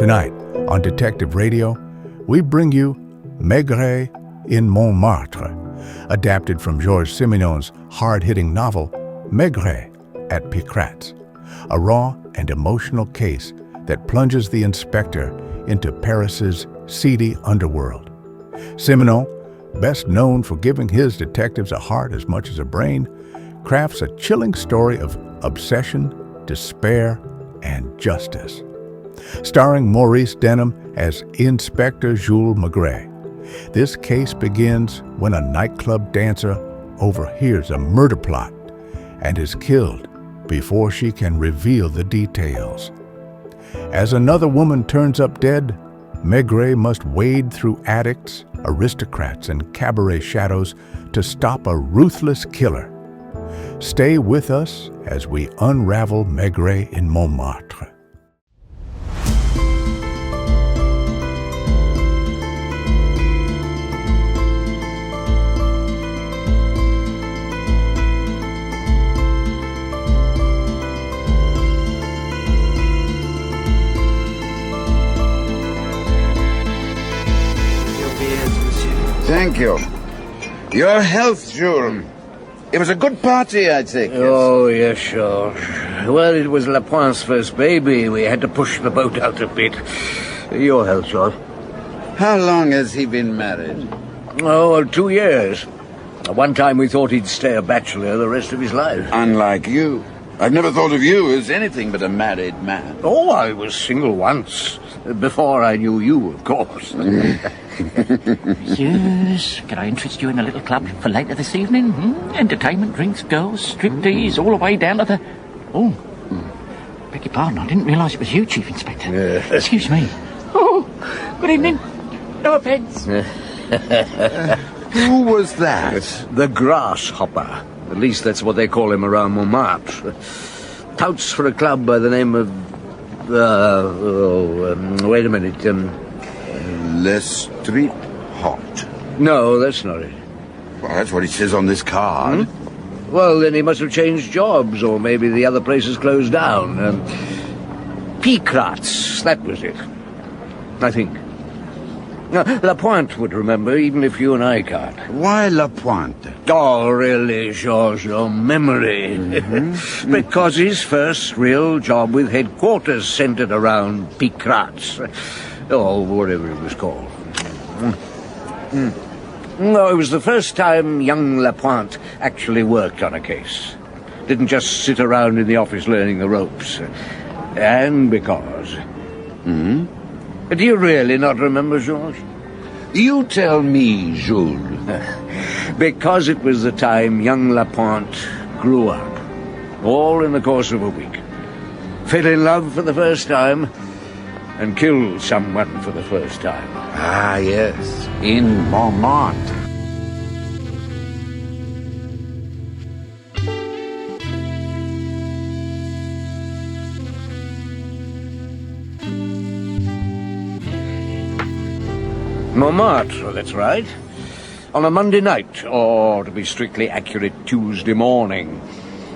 Tonight, on Detective Radio, we bring you Maigret in Montmartre, adapted from Georges Simenon's hard-hitting novel, Maigret at Picrat's, a raw and emotional case that plunges the inspector into Paris's seedy underworld. Simenon, best known for giving his detectives a heart as much as a brain, crafts a chilling story of obsession, despair, and justice. Starring Maurice Denham as Inspector Jules Maigret, this case begins when a nightclub dancer overhears a murder plot and is killed before she can reveal the details. As another woman turns up dead, Maigret must wade through addicts, aristocrats, and cabaret shadows to stop a ruthless killer. Stay with us as we unravel Maigret in Montmartre. Thank you. Your health, Jules. It was a good party, I take it. Oh, yes, Georges. Well, it was Lapointe's first baby. We had to push the boat out a bit. Your health, Georges. How long has he been married? Oh, 2 years. One time we thought he'd stay a bachelor the rest of his life. Unlike you. I've never thought of you as anything but a married man. Oh, I was single once. Before I knew you, of course. Yes, can I interest you in a little club for later this evening? Entertainment, drinks, girls, striptease, all the way down to the... Oh, beg your pardon, I didn't realise it was you, Chief Inspector. Excuse me. Oh, good evening. No offence. Who was that? It's the grasshopper. At least that's what they call him around Montmartre. Touts for a club by the name of... wait a minute. Le Street Hot. No, that's not it. Well, that's what it says on this card. Well, then he must have changed jobs, or maybe the other place has closed down. Picrat's, that was it. I think. Now, Lapointe would remember, even if you and I can't. Why Lapointe? Oh, really, Georges, your memory. Because his first real job with headquarters centered around Picrat's. Or whatever it was called. No, it was the first time young Lapointe actually worked on a case. Didn't just sit around in the office learning the ropes. And because... Do you really not remember, Georges? You tell me, Jules. Because it was the time young Lapointe grew up. All in the course of a week. Fell in love for the first time... and killed someone for the first time. Ah, yes. In Montmartre. Montmartre, that's right. On a Monday night, or to be strictly accurate, Tuesday morning.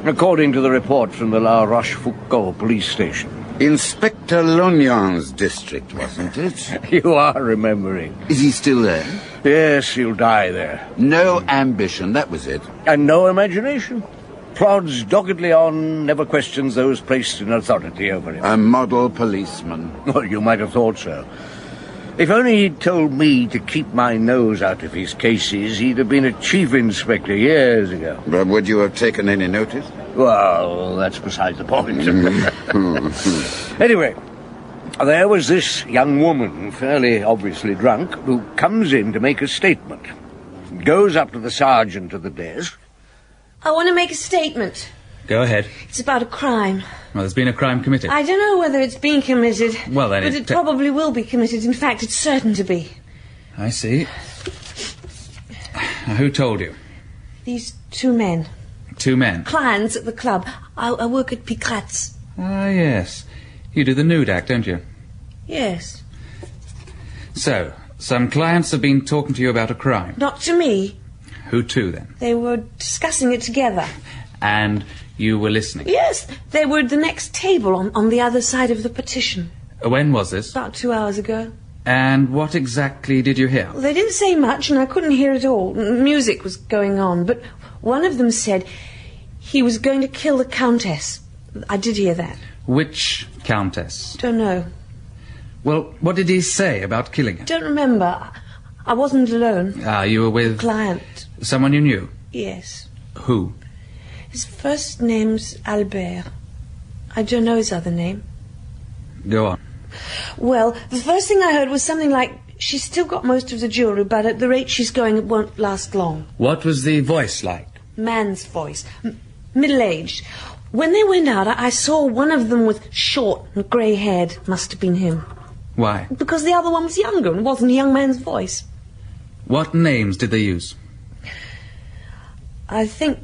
According to the report from the La Rochefoucauld police station. Inspector Lognon's district, wasn't it? You are remembering. Is he still there? Yes, he'll die there. No ambition, that was it. And no imagination. Plods doggedly on, never questions those placed in authority over him. A model policeman. Well, you might have thought so. If only he'd told me to keep my nose out of his cases, he'd have been a chief inspector years ago. But would you have taken any notice? Well, that's beside the point. Anyway, there was this young woman, fairly obviously drunk, who comes in to make a statement. Goes up to the sergeant at the desk. I want to make a statement. Go ahead. It's about a crime. Well, there's been a crime committed. I don't know whether it's been committed. Well, then but it probably will be committed. In fact, it's certain to be. I see. Now, who told you? These 2 men. 2 men? Clients at the club. I work at Picrat's. Ah, yes. You do the nude act, don't you? Yes. So, some clients have been talking to you about a crime. Not to me. Who to, then? They were discussing it together. And you were listening? Yes, they were at the next table on the other side of the partition. When was this? About 2 hours ago. And what exactly did you hear? Well, they didn't say much, and I couldn't hear it all. Music was going on, but one of them said he was going to kill the countess. I did hear that. Which countess? Don't know. Well, what did he say about killing her? Don't remember. I wasn't alone. Ah, you were with... Client. Someone you knew? Yes. Who? His first name's Albert. I don't know his other name. Go on. Well, the first thing I heard was something like, she's still got most of the jewellery, but at the rate she's going, it won't last long. What was the voice like? Man's voice. Middle-aged. When they went out, I saw one of them with short and grey haired. Must have been him. Why? Because the other one was younger and wasn't a young man's voice. What names did they use? I think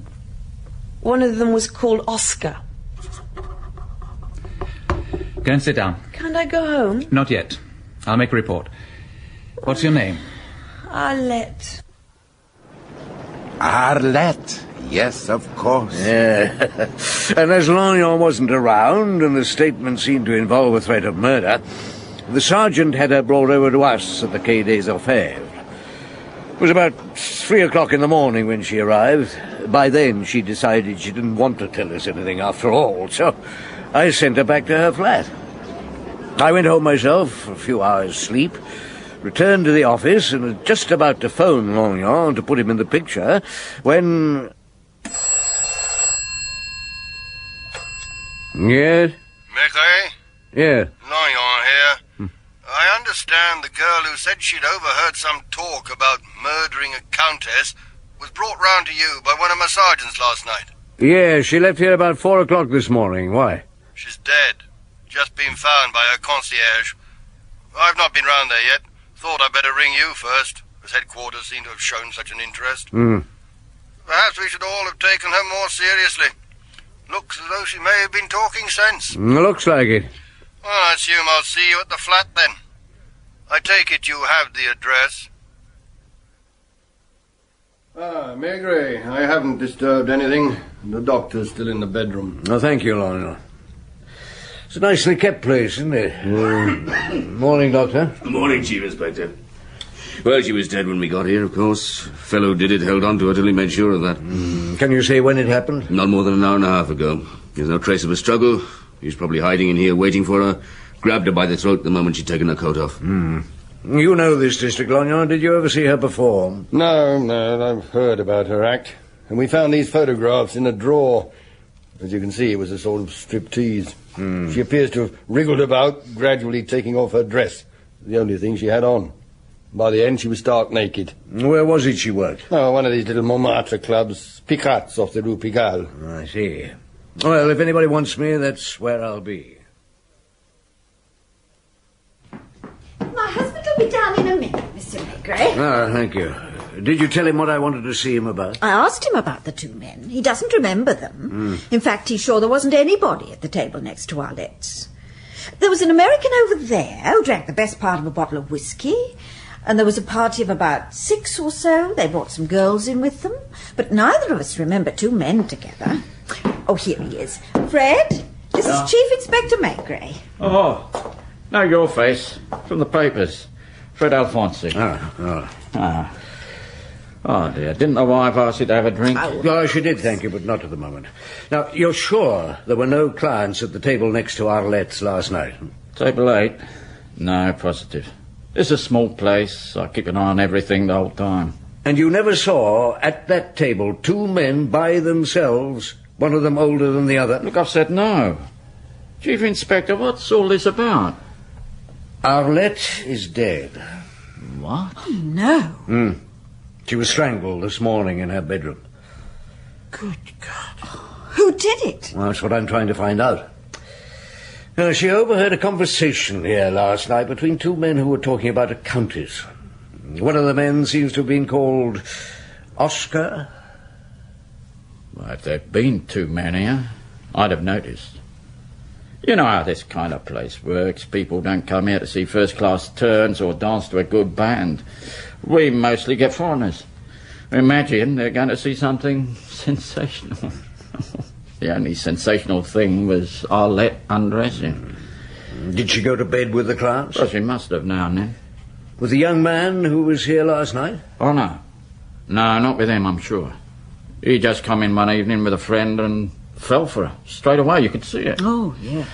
one of them was called Oscar. Go and sit down. Can't I go home? Not yet. I'll make a report. What's your name? Arlette. Arlette. Yes, of course. Yeah. And as Lognon wasn't around, and the statement seemed to involve a threat of murder, the sergeant had her brought over to us at the Quai des Orfèvres. It was about 3 o'clock in the morning when she arrived. By then, she decided she didn't want to tell us anything after all, so I sent her back to her flat. I went home myself for a few hours' sleep, returned to the office, and was just about to phone Lognon to put him in the picture, when... Yes? Maigret? Yeah. Noir here. I understand the girl who said she'd overheard some talk about murdering a countess was brought round to you by one of my sergeants last night. Yeah, she left here about 4 o'clock this morning. Why? She's dead. Just been found by her concierge. I've not been round there yet. Thought I'd better ring you first, as headquarters seem to have shown such an interest. Perhaps we should all have taken her more seriously. Looks as though she may have been talking sense. Looks like it. Well, I assume I'll see you at the flat then. I take it you have the address. Maigret, I haven't disturbed anything. The doctor's still in the bedroom. Oh, thank you, Lionel. It's a nicely kept place, isn't it? Morning, Doctor. Morning, Chief Inspector. Well, she was dead when we got here, of course. Fellow did it, held on to her till he made sure of that. Can you say when it happened? Not more than an hour and a half ago. There's no trace of a struggle. He was probably hiding in here waiting for her. Grabbed her by the throat the moment she'd taken her coat off. You know this district, Lognon. Did you ever see her perform? No, I've heard about her act. And we found these photographs in a drawer. As you can see, it was a sort of striptease. She appears to have wriggled about, gradually taking off her dress. The only thing she had on. By the end, she was stark naked. Where was it she worked? Oh, one of these little Montmartre clubs. Picat's off the Rue Pigalle. I see. Well, if anybody wants me, that's where I'll be. My husband will be down in a minute, Mr. Maigret. Ah, thank you. Did you tell him what I wanted to see him about? I asked him about the two men. He doesn't remember them. In fact, he's sure there wasn't anybody at the table next to Arlette's. There was an American over there who drank the best part of a bottle of whiskey, and there was a party of about 6 or so. They brought some girls in with them, but neither of us remember two men together. Oh, here he is. Fred, this is Chief Inspector Maigret. Oh, know your face. From the papers. Fred Alfonsi. Oh, dear. Didn't the wife ask you to have a drink? Oh, she did, thank you, but not at the moment. Now, you're sure there were no clients at the table next to Arlette's last night? Table 8? No, positive. It's a small place. I keep an eye on everything the whole time. And you never saw, at that table, two men by themselves, one of them older than the other? Look, I've said no. Chief Inspector, what's all this about? Arlette is dead. What? Oh, no. She was strangled this morning in her bedroom. Good God. Who did it? Well, that's what I'm trying to find out. She overheard a conversation here last night between two men who were talking about a countess. One of the men seems to have been called Oscar. Well, if there'd been two men here, I'd have noticed. You know how this kind of place works. People don't come here to see first-class turns or dance to a good band. We mostly get foreigners. Imagine they're going to see something sensational. The only sensational thing was Arlette undressing. Did she go to bed with the clients? Well, she must have now and then. With the young man who was here last night? Oh, no. No, not with him, I'm sure. He just come in one evening with a friend and fell for her. Straight away, you could see it. Oh, yeah.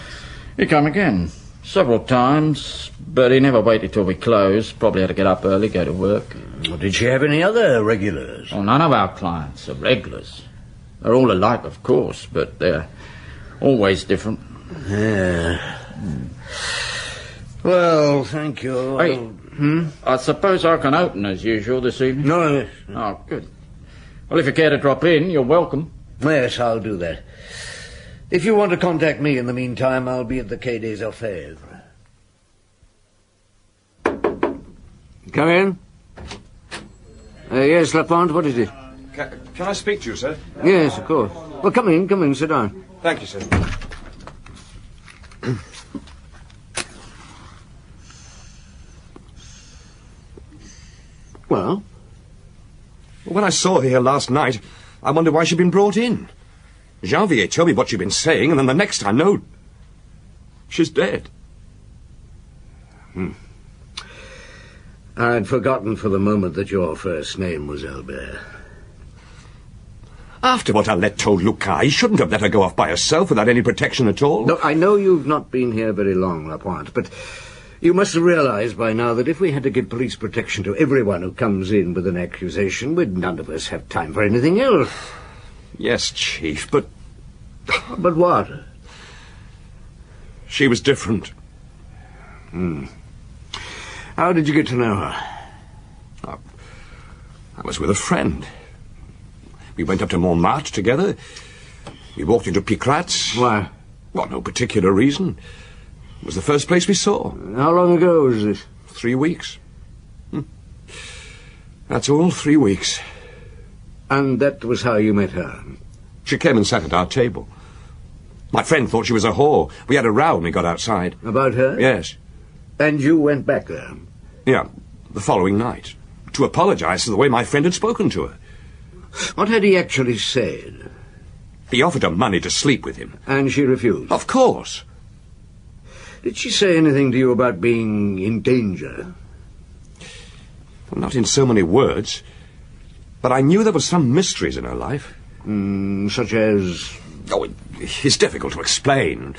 He come again. Several times, but he never waited till we closed. Probably had to get up early, go to work. Well, did she have any other regulars? Oh, none of our clients are regulars. They're all alike, of course, but they're always different. Yeah. Well, thank you. Hey, I suppose I can open as usual this evening? No. Oh, good. Well, if you care to drop in, you're welcome. Yes, I'll do that. If you want to contact me in the meantime, I'll be at the Quai des Orfèvres. Come in. Yes, Lapointe, what is it? Can I speak to you, sir? Yes, of course. Well, come in, sit down. Thank you, sir. Well? When I saw her here last night, I wondered why she'd been brought in. Janvier told me what she'd been saying, and then the next I know, she's dead. I'd forgotten for the moment that your first name was Albert. After what Arlette told Lucas, he shouldn't have let her go off by herself without any protection at all. No, I know you've not been here very long, Lapointe, but you must have realized by now that if we had to give police protection to everyone who comes in with an accusation, we'd none of us have time for anything else. Yes, Chief, but... But what? She was different. How did you get to know her? I was with a friend. We went up to Montmartre together. We walked into Picrat's. Why? Well, no particular reason. It was the first place we saw. How long ago was this? 3 weeks. That's all, 3 weeks. And that was how you met her? She came and sat at our table. My friend thought she was a whore. We had a row when we got outside. About her? Yes. And you went back there? Yeah, the following night. To apologize for the way my friend had spoken to her. What had he actually said? He offered her money to sleep with him. And she refused? Of course. Did she say anything to you about being in danger? Well, not in so many words. But I knew there were some mysteries in her life. Such as? Oh, it's difficult to explain.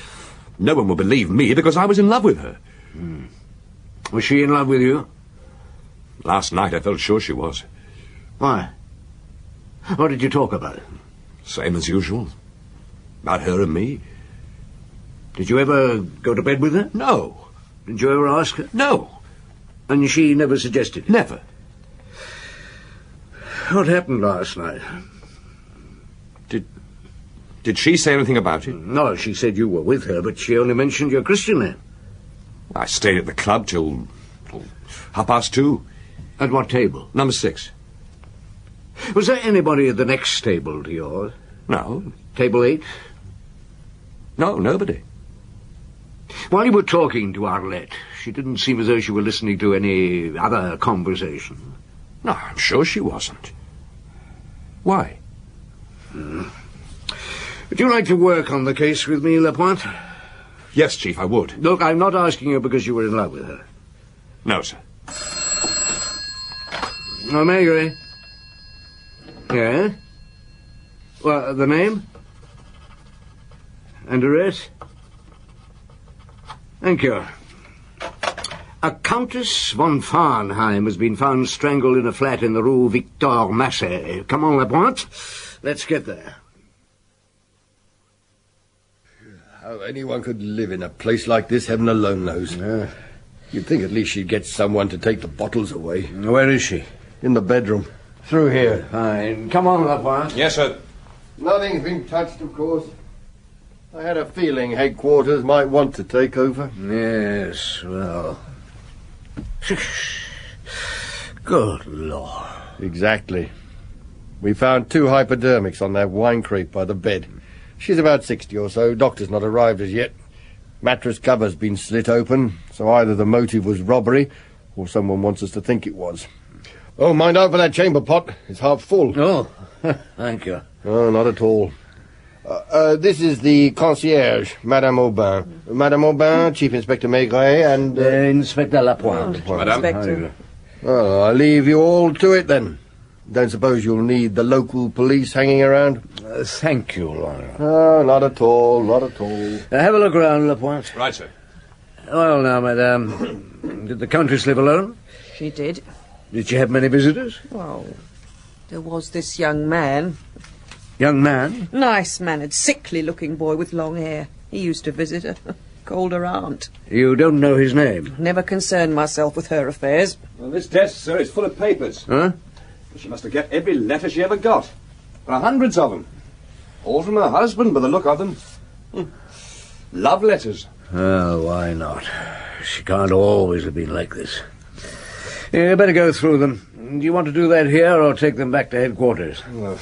No one will believe me because I was in love with her. Was she in love with you? Last night I felt sure she was. Why? What did you talk about? Same as usual. About her and me. Did you ever go to bed with her? No. Did you ever ask her? No. And she never suggested it? Never. What happened last night? Did she say anything about it? No, she said you were with her, but she only mentioned your Christian name. I stayed at the club till 2:30. At what table? Number 6. Was there anybody at the next table to yours? No. Table 8? No, nobody. While you were talking to Arlette, she didn't seem as though she were listening to any other conversation. No, I'm sure she wasn't. Why? Would you like to work on the case with me, Lapointe? Yes, Chief, I would. Look, I'm not asking you because you were in love with her. No, sir. Oh, Maigret. Yeah? Well, the name? And address? Thank you. A Countess von Farnheim has been found strangled in a flat in the Rue Victor Massé. Come on, Lapointe. Let's get there. How anyone could live in a place like this, heaven alone knows. You'd think at least she'd get someone to take the bottles away. Where is she? In the bedroom. Through here. Fine. Come on, Lapointe. Yes, sir. Nothing's been touched, of course. I had a feeling headquarters might want to take over. Yes, well... Good Lord. Exactly. We found 2 hypodermics on that wine crate by the bed. She's about 60 or so. Doctor's not arrived as yet. Mattress cover's been slit open, so either the motive was robbery or someone wants us to think it was. Oh, mind out for that chamber pot. It's half full. Oh, thank you. Oh, not at all. This is the concierge, Madame Aubin. Madame Aubin, Chief Inspector Maigret, and... Inspector Lapointe. Madame. Inspector. Well, I'll leave you all to it, then. Don't suppose you'll need the local police hanging around? Thank you, Laura. Oh, not at all, not at all. Have a look around, Lapointe. Right, sir. Well, now, madame, did the countess live alone? She did. Did she have many visitors? Well, there was this young man. Young man? Nice-mannered, sickly-looking boy with long hair. He used to visit her. Called her aunt. You don't know his name? Never concerned myself with her affairs. Well, this desk, sir, is full of papers. Huh? She must have got every letter she ever got. There are hundreds of them. All from her husband, by the look of them. Love letters. Oh, why not? She can't always have been like this. You better go through them. Do you want to do that here or take them back to headquarters? Well,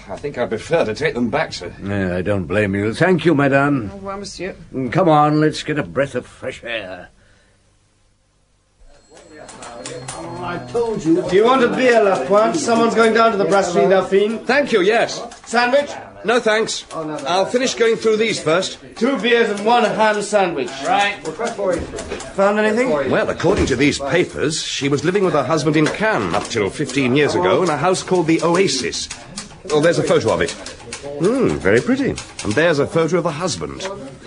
I think I prefer to take them back, sir. Yeah, I don't blame you. Thank you, madame. Au revoir, monsieur. Come on, let's get a breath of fresh air. I told you. Do you want a beer, Lapointe? Someone's going down to the Brasserie Dauphine. Thank you, yes. Sandwich? No, thanks. I'll finish going through these first. 2 beers and 1 ham sandwich. Right. Found anything? Well, according to these papers, she was living with her husband in Cannes up till 15 years ago in a house called the Oasis. Oh, there's a photo of it. Very pretty. And there's a photo of the husband,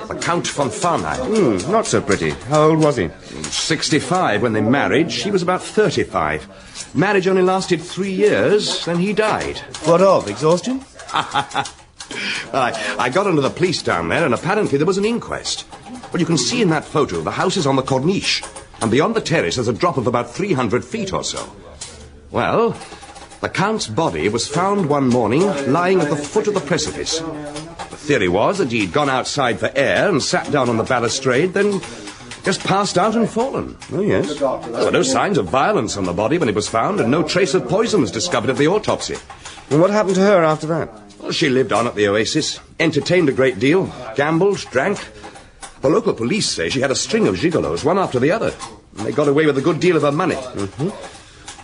the Count von Farnheim. Not so pretty. How old was he? 65 when they married. She was about 35. Marriage only lasted 3 years, then he died. What of? Exhaustion? I got under the police down there, and apparently there was an inquest. Well, you can see in that photo the house is on the corniche, and beyond the terrace there's a drop of about 300 feet or so. Well, the Count's body was found one morning lying at the foot of the precipice. The theory was that he'd gone outside for air and sat down on the balustrade, then just passed out and fallen. Oh, yes. There were no signs of violence on the body when it was found, and no trace of poison was discovered at the autopsy. And what happened to her after that? Well, she lived on at the Oasis, entertained a great deal, gambled, drank. The local police say she had a string of gigolos, one after the other. And they got away with a good deal of her money.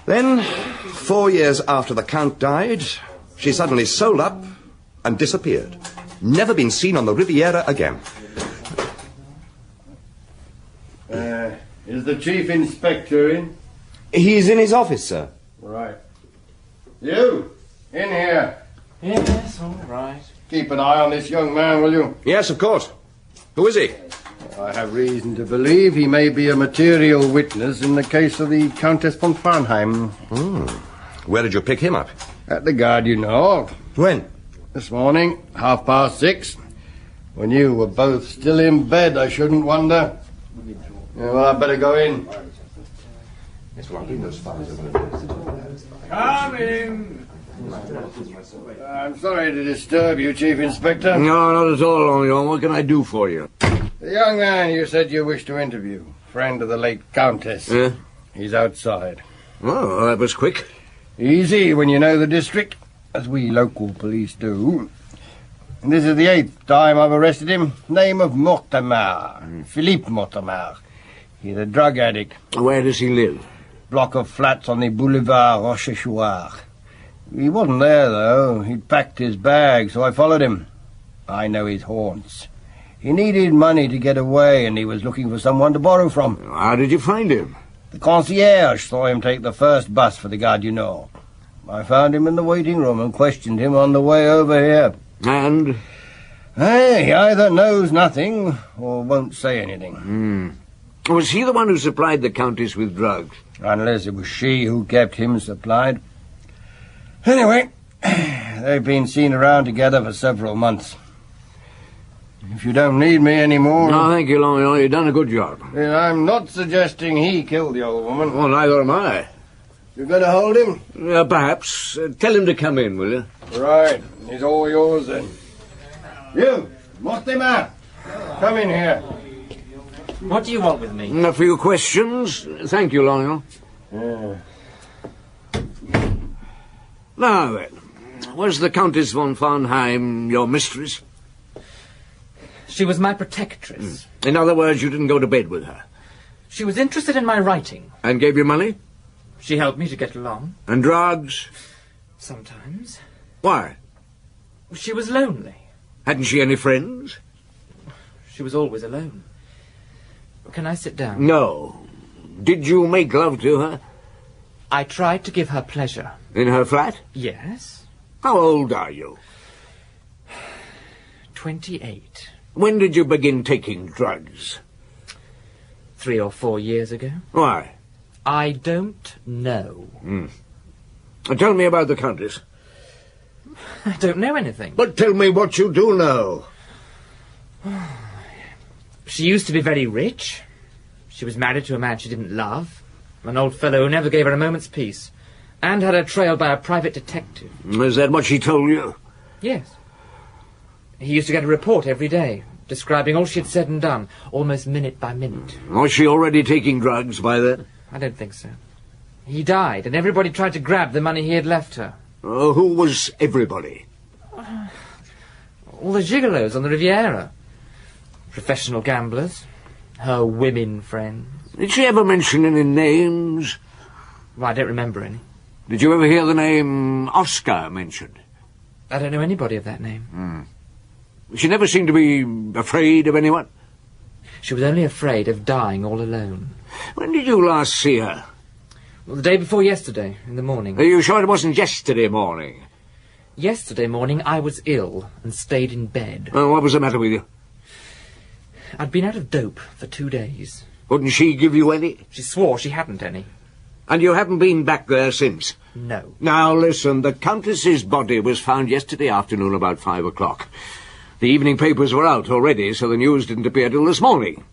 Then, 4 years after the Count died, she suddenly sold up and disappeared. Never been seen on the Riviera again. Is the Chief Inspector in? He's in his office, sir. Right. You, in here. Yes, all right. Keep an eye on this young man, will you? Yes, of course. Who is he? I have reason to believe he may be a material witness in the case of the Countess von Farnheim. Where did you pick him up? At the Gare du Nord. When? This morning, 6:30. When you were both still in bed, I shouldn't wonder. Yeah, well, I'd better go in. Come in. I'm sorry to disturb you, Chief Inspector. No, not at all, Longyon. What can I do for you? The young man you said you wished to interview, friend of the late Countess. Yeah? He's outside. Oh, that was quick. Easy when you know the district, as we local police do. And this is the 8th time I've arrested him. Name of Mortimer. Philippe Mortimer. He's a drug addict. Where does he live? Block of flats on the Boulevard Rochechouart. He wasn't there, though. He'd packed his bag, so I followed him. I know his haunts. He needed money to get away, and he was looking for someone to borrow from. How did you find him? The concierge saw him take the first bus for the Gare du Nord. I found him in the waiting room and questioned him on the way over here. And? He either knows nothing or won't say anything. Was he the one who supplied the Countess with drugs? Unless it was she who kept him supplied. Anyway, they've been seen around together for several months. If you don't need me anymore... No, thank you, Longyon. You've done a good job. Then I'm not suggesting he killed the old woman. Well, neither am I. You're going to hold him? Perhaps. Tell him to come in, will you? Right. He's all yours, then. You, Mortimer, come in here. What do you want with me? A few questions. Thank you, Longyon. Yeah. Now then, was the Countess von Farnheim your mistress? She was my protectress. In other words, you didn't go to bed with her? She was interested in my writing. And gave you money? She helped me to get along. And drugs? Sometimes. Why? She was lonely. Hadn't she any friends? She was always alone. Can I sit down? No. Did you make love to her? I tried to give her pleasure. In her flat? Yes. How old are you? 28. When did you begin taking drugs? 3 or 4 years ago. Why? I don't know. Tell me about the countess. I don't know anything. But tell me what you do know. She used to be very rich. She was married to a man she didn't love. An old fellow who never gave her a moment's peace. And had her trailed by a private detective. Is that what she told you? Yes. He used to get a report every day, describing all she had said and done, almost minute by minute. Was she already taking drugs by then? I don't think so. He died, and everybody tried to grab the money he had left her. Who was everybody? All the gigolos on the Riviera. Professional gamblers. Her women friends. Did she ever mention any names? Well, I don't remember any. Did you ever hear the name Oscar mentioned? I don't know anybody of that name. She never seemed to be afraid of anyone? She was only afraid of dying all alone. When did you last see her? Well, the day before yesterday, in the morning. Are you sure it wasn't yesterday morning? Yesterday morning I was ill and stayed in bed. What was the matter with you? I'd been out of dope for 2 days. Wouldn't she give you any? She swore she hadn't any. And you haven't been back there since? No. Now listen, the Countess's body was found yesterday afternoon about 5 o'clock. The evening papers were out already, so the news didn't appear till this morning.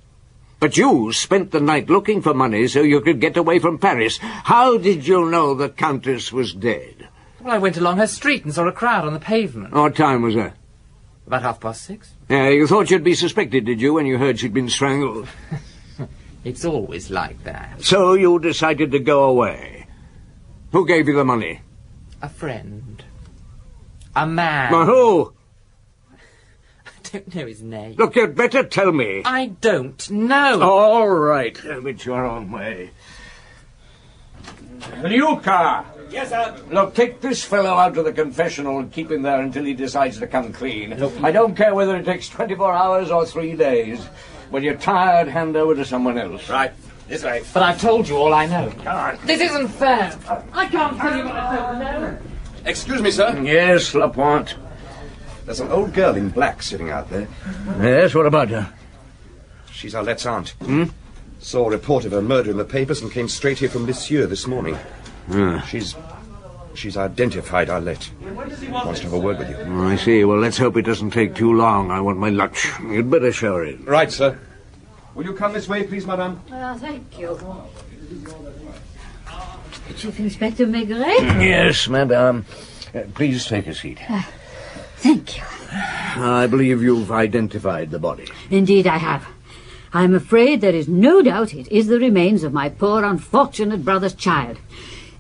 But you spent the night looking for money so you could get away from Paris. How did you know the Countess was dead? Well, I went along her street and saw a crowd on the pavement. What time was that? About 6:30. Yeah, you thought you'd be suspected, did you, when you heard she'd been strangled? It's always like that. So you decided to go away. Who gave you the money? A friend. A man. Who? I don't know his name. Look, you'd better tell me. I don't know. All right. Have it your own way. Luca! Yes, sir. Look, take this fellow out to the confessional and keep him there until he decides to come clean. I don't care whether it takes 24 hours or 3 days. When you're tired, hand over to someone else. Right. This way. But I've told you all I know. Come on. This isn't fair. I can't tell you what I don't know. Excuse me, sir. Yes, Lapointe. There's an old girl in black sitting out there. Yes, what about her? She's Arlette's aunt. Saw a report of her murder in the papers and came straight here from Monsieur this morning. She's identified Arlette. Wants to have a word with you. Oh, I see. Well, let's hope it doesn't take too long. I want my lunch. You'd better show her in. Right, sir. Will you come this way, please, madame? Thank you. Chief Inspector Maigret? Yes, madame. Please take a seat. Thank you. I believe you've identified the body. Indeed I have. I'm afraid there is no doubt it is the remains of my poor unfortunate brother's child.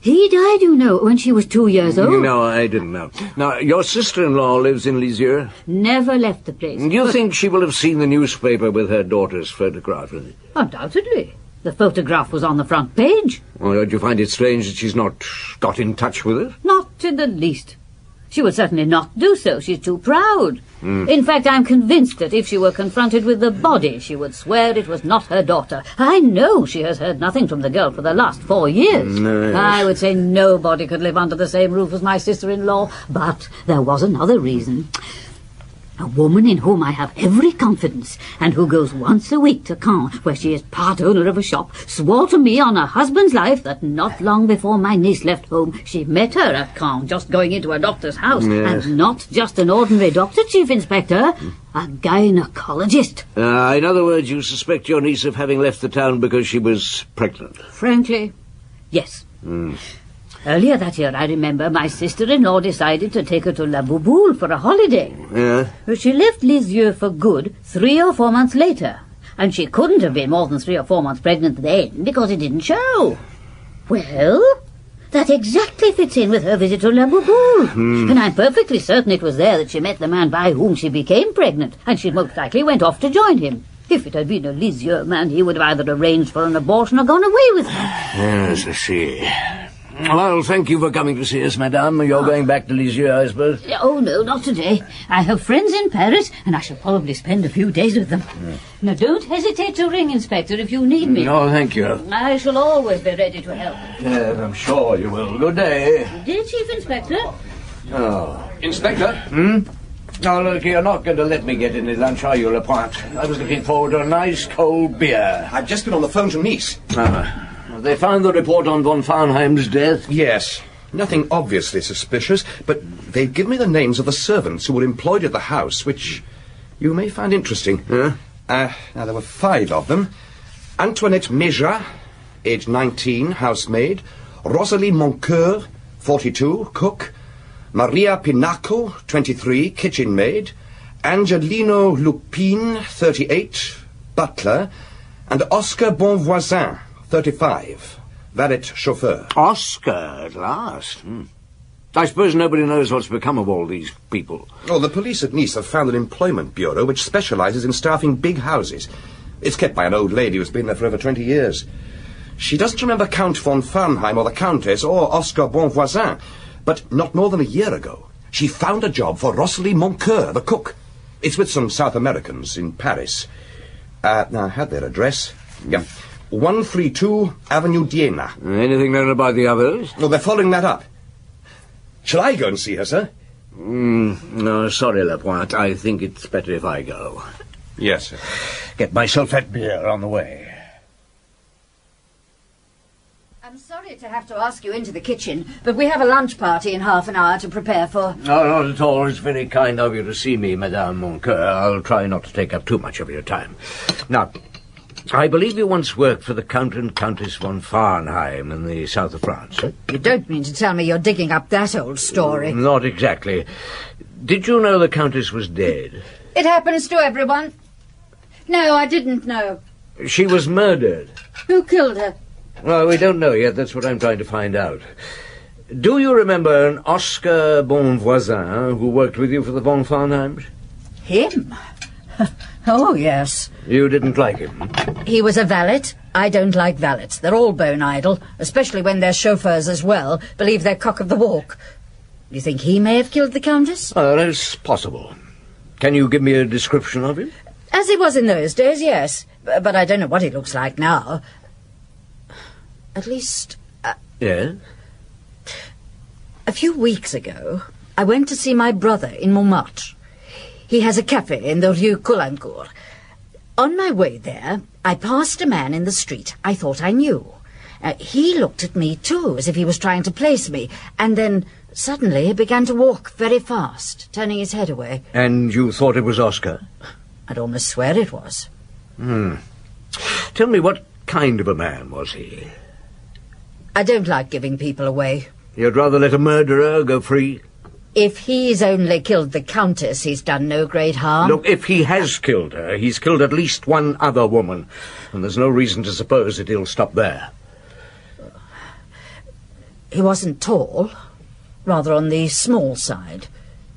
He died, you know, when she was 2 years old. No, I didn't know. Now, your sister-in-law lives in Lisieux? Never left the place. Do you think she will have seen the newspaper with her daughter's photograph in it? Undoubtedly. The photograph was on the front page. Well, don't you find it strange that she's not got in touch with it? Not in the least. She would certainly not do so. She's too proud. In fact, I'm convinced that if she were confronted with the body, she would swear it was not her daughter. I know she has heard nothing from the girl for the last 4 years. Yes. I would say nobody could live under the same roof as my sister-in-law. But there was another reason. A woman in whom I have every confidence, and who goes once a week to Caen, where she is part owner of a shop, swore to me on her husband's life that not long before my niece left home, she met her at Caen, just going into a doctor's house. Yes. And not just an ordinary doctor, Chief Inspector, a gynecologist. In other words, you suspect your niece of having left the town because she was pregnant? Frankly, yes. Earlier that year, I remember, my sister-in-law decided to take her to La Bouboule for a holiday. Yeah? But she left Lisieux for good 3 or 4 months later. And she couldn't have been more than 3 or 4 months pregnant then, because it didn't show. Well, that exactly fits in with her visit to La Bouboule. And I'm perfectly certain it was there that she met the man by whom she became pregnant, and she most likely went off to join him. If it had been a Lisieux man, he would have either arranged for an abortion or gone away with her. Yes, I see. Well, thank you for coming to see us, madame. You're going back to Lisieux, I suppose? Oh, no, not today. I have friends in Paris, and I shall probably spend a few days with them. Now, don't hesitate to ring, Inspector, if you need me. No, thank you. I shall always be ready to help. Yes, I'm sure you will. Good day. Dear Chief Inspector? Oh. Inspector? Now, look, you're not going to let me get any lunch, are you, Lapointe? I was looking forward to a nice cold beer. I've just been on the phone to Nice. They found the report on von Farnheim's death? Yes. Nothing obviously suspicious, but they've given me the names of the servants who were employed at the house, which you may find interesting. Now, there were 5 of them. Antoinette Maigret, age 19, housemaid. Rosalie Moncoeur, 42, cook. Maria Pinaco, 23, kitchen maid. Angelino Lupin, 38, butler. And Oscar Bonvoisin, 35, valet chauffeur. Oscar, at last. I suppose nobody knows what's become of all these people. Oh, the police at Nice have found an employment bureau which specialises in staffing big houses. It's kept by an old lady who's been there for over 20 years. She doesn't remember Count von Farnheim or the Countess or Oscar Bonvoisin, but not more than a year ago, she found a job for Rosalie Moncoeur, the cook. It's with some South Americans in Paris. Now, I had their address. Yeah. 132 Avenue d'Iéna. Anything known about the others? Well, they're following that up. Shall I go and see her, sir? No, sorry, Lapointe. I think it's better if I go. Yes, sir. Get myself that beer on the way. I'm sorry to have to ask you into the kitchen, but we have a lunch party in half an hour to prepare for. No, not at all. It's very kind of you to see me, Madame Moncoeur. I'll try not to take up too much of your time. Now, I believe you once worked for the Count and Countess von Farnheim in the south of France. You don't mean to tell me you're digging up that old story? Not exactly. Did you know the Countess was dead? It happens to everyone. No, I didn't know. She was murdered. Who killed her? Well, we don't know yet. That's what I'm trying to find out. Do you remember an Oscar Bonvoisin who worked with you for the von Farnheims? Him? Oh, yes. You didn't like him? He was a valet. I don't like valets. They're all bone idle, especially when their chauffeurs as well believe they're cock of the walk. Do you think he may have killed the Countess? Oh, that's possible. Can you give me a description of him? As he was in those days, yes. But I don't know what he looks like now. At least... Yes? A few weeks ago, I went to see my brother in Montmartre. He has a cafe in the Rue Coulancourt. On my way there, I passed a man in the street I thought I knew. He looked at me, too, as if he was trying to place me, and then suddenly he began to walk very fast, turning his head away. And you thought it was Oscar? I'd almost swear it was. Tell me, what kind of a man was he? I don't like giving people away. You'd rather let a murderer go free? If he's only killed the Countess, he's done no great harm. Look, if he has killed her, he's killed at least one other woman, and there's no reason to suppose that he'll stop there. He wasn't tall, rather on the small side.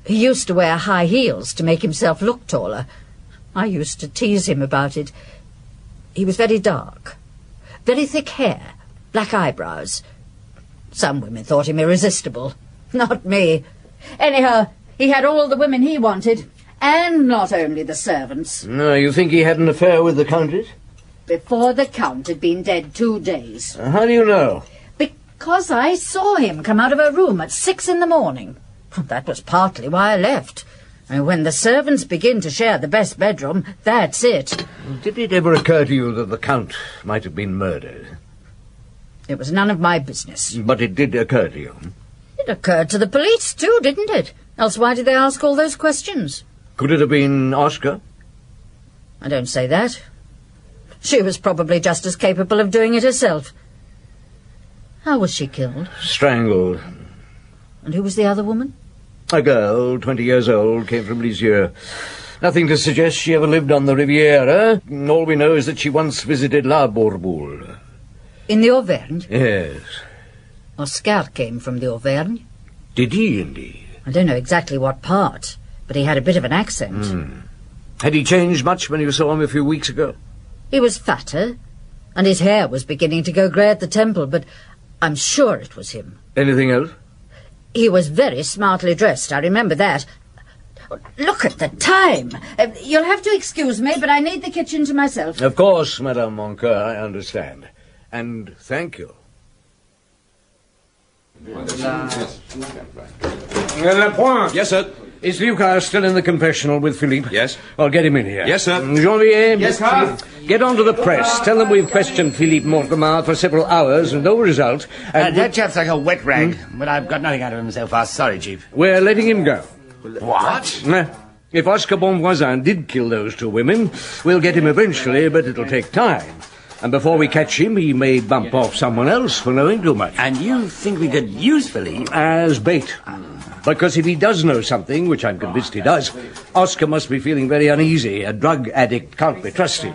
He used to wear high heels to make himself look taller. I used to tease him about it. He was very dark, very thick hair, black eyebrows. Some women thought him irresistible. Not me. Anyhow, he had all the women he wanted, and not only the servants. No, you think he had an affair with the Countess? Before the Count had been dead 2 days. How do you know? Because I saw him come out of her room at 6 a.m. That was partly why I left. And when the servants begin to share the best bedroom, that's it. Did it ever occur to you that the Count might have been murdered? It was none of my business. But it did occur to you? It occurred to the police, too, didn't it? Else why did they ask all those questions? Could it have been Oscar? I don't say that. She was probably just as capable of doing it herself. How was she killed? Strangled. And who was the other woman? A girl, 20 years old, came from Lisieux. Nothing to suggest she ever lived on the Riviera. All we know is that she once visited La Bourboule. In the Auvergne? Yes. Oscar came from the Auvergne. Did he, indeed? I don't know exactly what part, but he had a bit of an accent. Had he changed much when you saw him a few weeks ago? He was fatter, and his hair was beginning to go grey at the temple, but I'm sure it was him. Anything else? He was very smartly dressed, I remember that. Look at the time. You'll have to excuse me, but I need the kitchen to myself. Of course, Madame Moncur, I understand. And thank you. Lapointe. Yes, sir. Is Lucas still in the confessional with Philippe? Yes. I'll get him in here. Yes, sir. Janvier. Yes, sir. Get on to the press. Tell them we've questioned Philippe Montmartre for several hours and no result. And that chap's like a wet rag, but I've got nothing out of him so far. Sorry, Chief. we're letting him go. What? If Oscar Bonvoisin did kill those two women, we'll get him eventually, but it'll take time. And before we catch him, he may bump off someone else for knowing too much. And you think we could use Philippe? As bait. Because if he does know something, which I'm convinced he does, Oscar must be feeling very uneasy. A drug addict can't be trusted.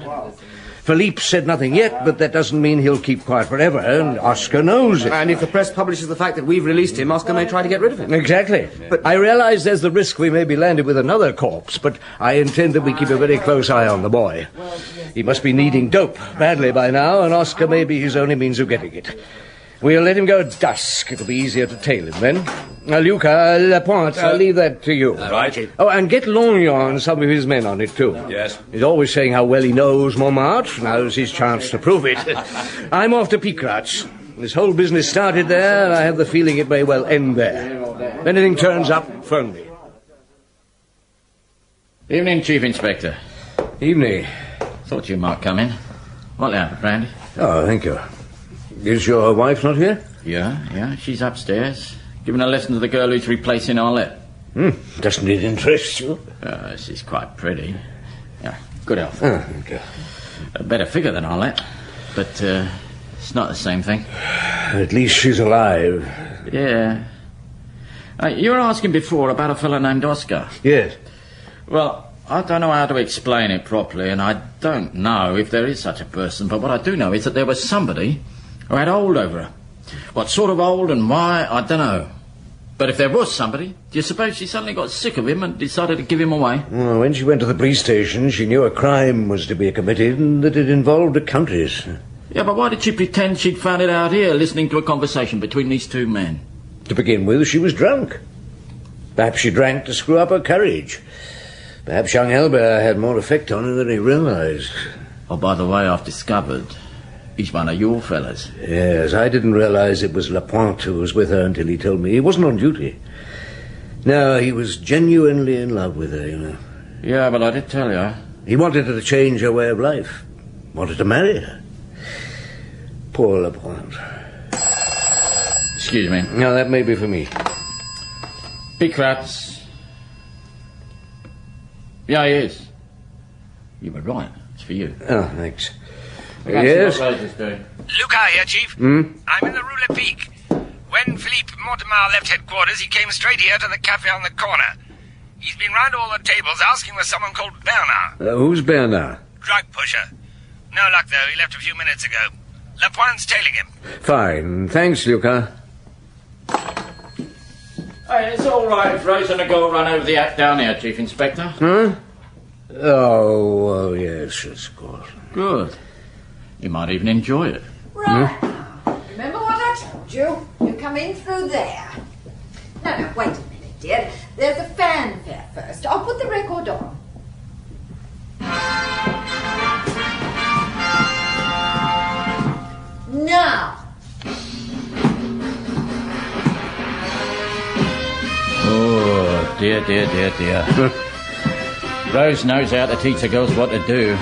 Philippe said nothing yet, but that doesn't mean he'll keep quiet forever, and Oscar knows it. And if the press publishes the fact that we've released him, Oscar may try to get rid of him. Exactly. But I realize there's the risk we may be landed with another corpse, but I intend that we keep a very close eye on the boy. He must be needing dope badly by now, and Oscar may be his only means of getting it. We'll let him go at dusk. It'll be easier to tail him then. Luca, Lapointe, I'll leave that to you. Right. Oh, and get Longyon and some of his men on it, too. Yes. He's always saying how well he knows Montmartre. Now's his chance to prove it. I'm off to Picrat's. This whole business started there, and I have the feeling it may well end there. If anything turns up, phone me. Evening, Chief Inspector. Evening. Thought you might come in. What now, Brandy? Oh, thank you. Is your wife not here? Yeah, she's upstairs. Giving a lesson to the girl who's replacing Arlette. Doesn't it interest you? She's quite pretty. Yeah, good health. Oh, thank you. A better figure than Arlette, but it's not the same thing. At least she's alive. Yeah. You were asking before about a fellow named Oscar. Yes. Well, I don't know how to explain it properly, and I don't know if there is such a person, but what I do know is that there was somebody who had hold over her. What sort of hold and why, I don't know. But if there was somebody, do you suppose she suddenly got sick of him and decided to give him away? Well, when she went to the police station, she knew a crime was to be committed and that it involved a countess. Yeah, but why did she pretend she'd found it out here, listening to a conversation between these two men? To begin with, she was drunk. Perhaps she drank to screw up her courage. Perhaps young Albert had more effect on her than he realized. Oh, by the way, I've discovered he's one of your fellas. Yes, I didn't realize it was Lapointe who was with her until he told me. He wasn't on duty. No, he was genuinely in love with her, you know. Yeah, but I did tell you. He wanted her to change her way of life. Wanted to marry her. Poor Lapointe. Excuse me. No, that may be for me. Big rats. Yeah, he is. You were right. It's for you. Oh, thanks. Yes? Luca here, Chief. I'm in the Rue Le Pic. When Philippe Mortimer left headquarters, he came straight here to the cafe on the corner. He's been round all the tables asking for someone called Bernard. Who's Bernard? Drug pusher. No luck, though. He left a few minutes ago. Lapointe's tailing him. Fine. Thanks, Luca. Hey, it's all right if Rose and a girl run over the act down here, Chief Inspector. Huh? Oh, yes, of course. Good. You might even enjoy it. Right. Remember what I told you? You come in through there. No, wait a minute, dear. There's a fanfare first. I'll put the record on. Now. Oh, dear. Rose knows how to teach the girls what to do.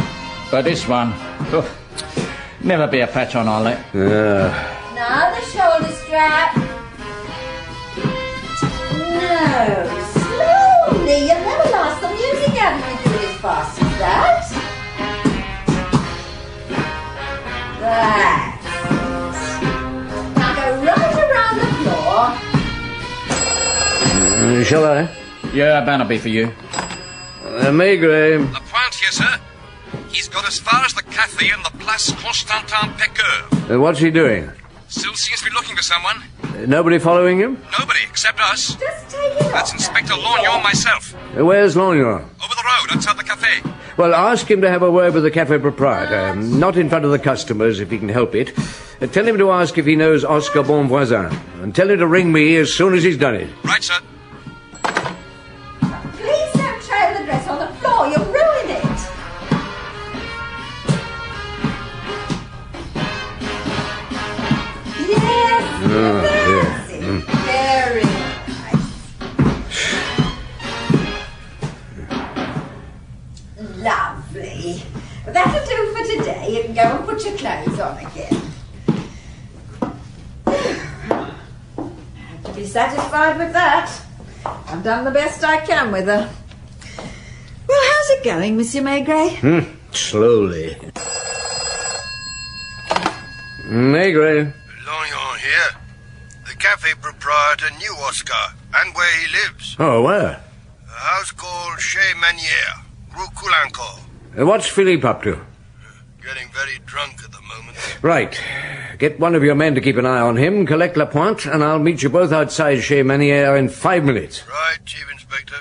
But this one, never be a patch on Arlette. Now the shoulder strap. No, slowly. You'll never last the music out if you do it as fast as that. That's it. Now go right around the floor. Shall I? Yeah, that'll be for you. Maigret. Lapointe here, sir. He's got as far as the cafe in the Place Constantin Pecker. What's he doing? Still seems to be looking for someone. Nobody following him? Nobody, except us. Just take it That's Inspector Longyon myself. Where's Longyon? Over the road, outside the cafe. Well, ask him to have a word with the cafe proprietor. Not in front of the customers, if he can help it. Tell him to ask if he knows Oscar Bonvoisin. And tell him to ring me as soon as he's done it. Right, sir. Please don't trail the dress on the floor. You'll ruin it. Yes. Very nice. Lovely. That'll do for today. You can go and put your clothes on again. Have to be satisfied with that. I've done the best I can with her. Well, how's it going, Monsieur Maigret? Slowly. Maigret. Longyon here. The cafe proprietor knew Oscar and where he lives. Oh, where? A house called Chez Manière, Rue Coulancourt. What's Philippe up to? Getting very drunk at the moment. Right. Get one of your men to keep an eye on him, collect Lapointe, and I'll meet you both outside Chez Manière in 5 minutes. Right, Chief Inspector.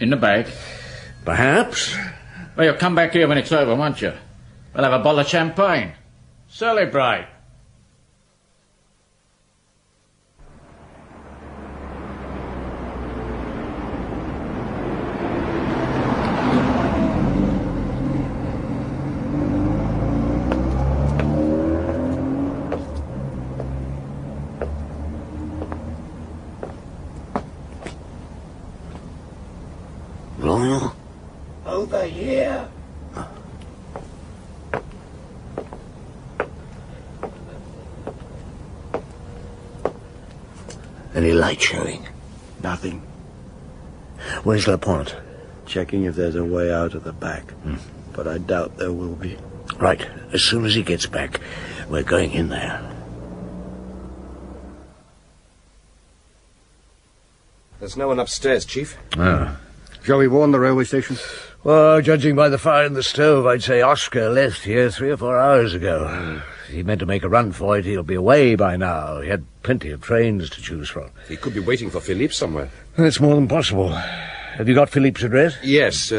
In the bag? Perhaps. Well, you'll come back here when it's over, won't you? We'll have a bottle of champagne. Celebrate. Over here. Any light showing? Nothing. Where's Lapointe? Checking if there's a way out of the back. But I doubt there will be. Right. As soon as he gets back, we're going in there. There's no one upstairs, Chief. Ah. Shall we warn the railway station? Well, judging by the fire in the stove, I'd say Oscar left here 3 or 4 hours ago. If he meant to make a run for it, he'll be away by now. He had plenty of trains to choose from. He could be waiting for Philippe somewhere. That's more than possible. Have you got Philippe's address? Yes,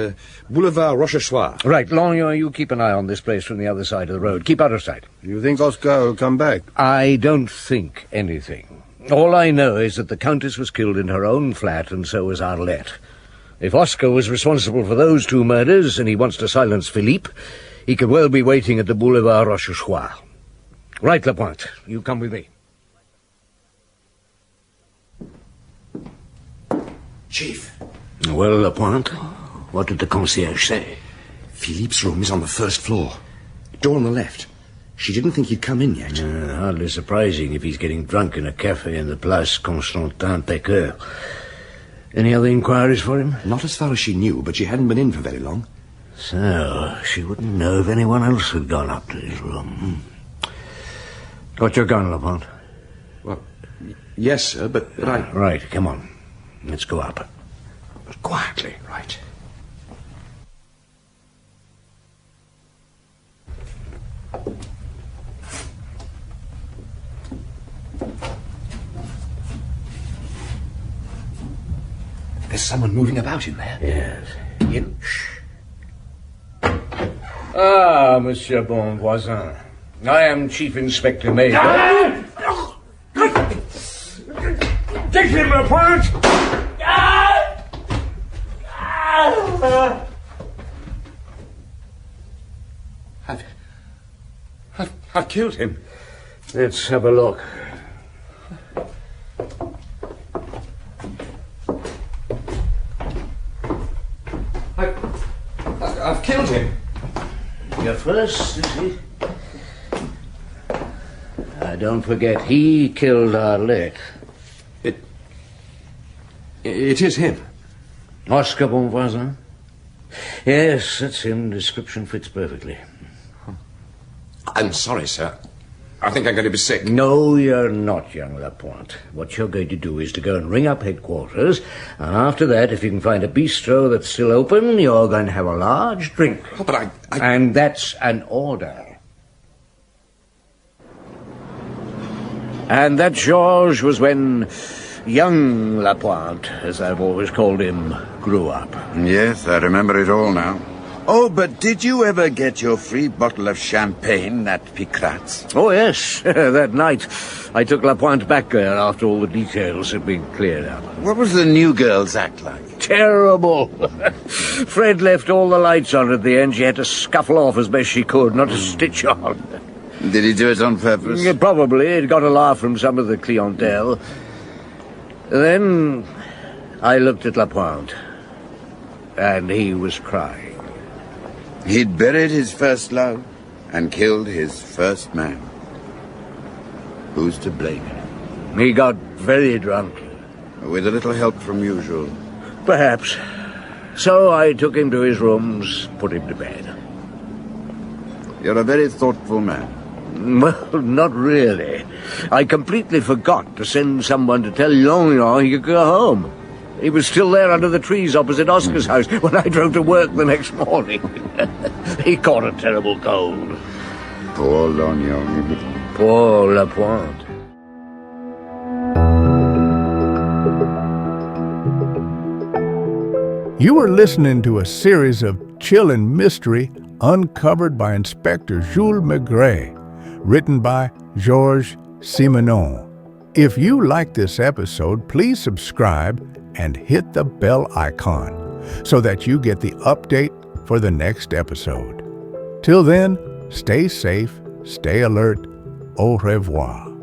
Boulevard Rochechouart. Right, Longyon, you keep an eye on this place from the other side of the road. Keep out of sight. You think Oscar will come back? I don't think anything. All I know is that the countess was killed in her own flat, and so was Arlette. If Oscar was responsible for those 2 murders, and he wants to silence Philippe, he could well be waiting at the Boulevard Rochechouart. Right, Lapointe, you come with me. Chief. Well, Lapointe, what did the concierge say? Philippe's room is on the 1st floor. Door on the left. She didn't think he'd come in yet. Hardly surprising if he's getting drunk in a cafe in the Place Constantin Pecker. Any other inquiries for him? Not as far as she knew, but she hadn't been in for very long. So, she wouldn't know if anyone else had gone up to his room. Got your gun, Lapointe? Well, yes, sir, but I... Right, come on. Let's go up. But quietly, right. There's someone moving about in there. Yes. You... Ah, Monsieur Bonvoisin. I am Chief Inspector Maigret. Take him, Lapointe! I've killed him. Let's have a look. I've killed him. Your first, is he? Don't forget, he killed Arlette. It is him. Oscar Bonvoisin? Yes, that's him. Description fits perfectly. I'm sorry, sir. I think I'm going to be sick. No, you're not, young Lapointe. What you're going to do is to go and ring up headquarters, and after that, if you can find a bistro that's still open, you're going to have a large drink. Oh, but I... And that's an order. And that, Georges, was when young Lapointe, as I've always called him, grew up. Yes, I remember it all now. Oh, but did you ever get your free bottle of champagne at Picrat's? Oh, yes. That night, I took Lapointe back there after all the details had been cleared up. What was the new girl's act like? Terrible. Fred left all the lights on at the end. She had to scuffle off as best she could, not a stitch on. Did he do it on purpose? Yeah, probably. It got a laugh from some of the clientele. Then I looked at Lapointe, and he was crying. He'd buried his first love and killed his first man. Who's to blame him? He got very drunk. With a little help from you, Jules. Perhaps. So I took him to his rooms, put him to bed. You're a very thoughtful man. Well, not really. I completely forgot to send someone to tell Longyon he could go home. He was still there under the trees opposite Oscar's house when I drove to work the next morning. He caught a terrible cold. Poor Longyon. Poor Lapointe. You are listening to a series of chilling mystery uncovered by Inspector Jules Maigret, written by Georges Simenon. If you like this episode, please subscribe and hit the bell icon so that you get the update for the next episode. Till then, stay safe, stay alert, au revoir.